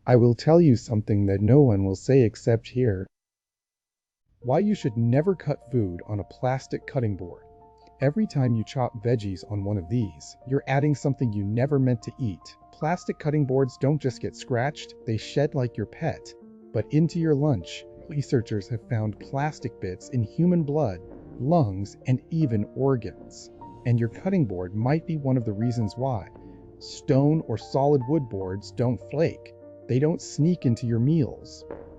I will tell you something that no one will say except here. Why you should never cut food on a plastic cutting board. Every time you chop veggies on one of these, you're adding something you never meant to eat. Plastic cutting boards don't just get scratched, they shed like your pet. But into your lunch, researchers have found plastic bits in human blood, lungs, and even organs. And your cutting board might be one of the reasons why. Stone or solid wood boards don't flake. They don't sneak into your meals.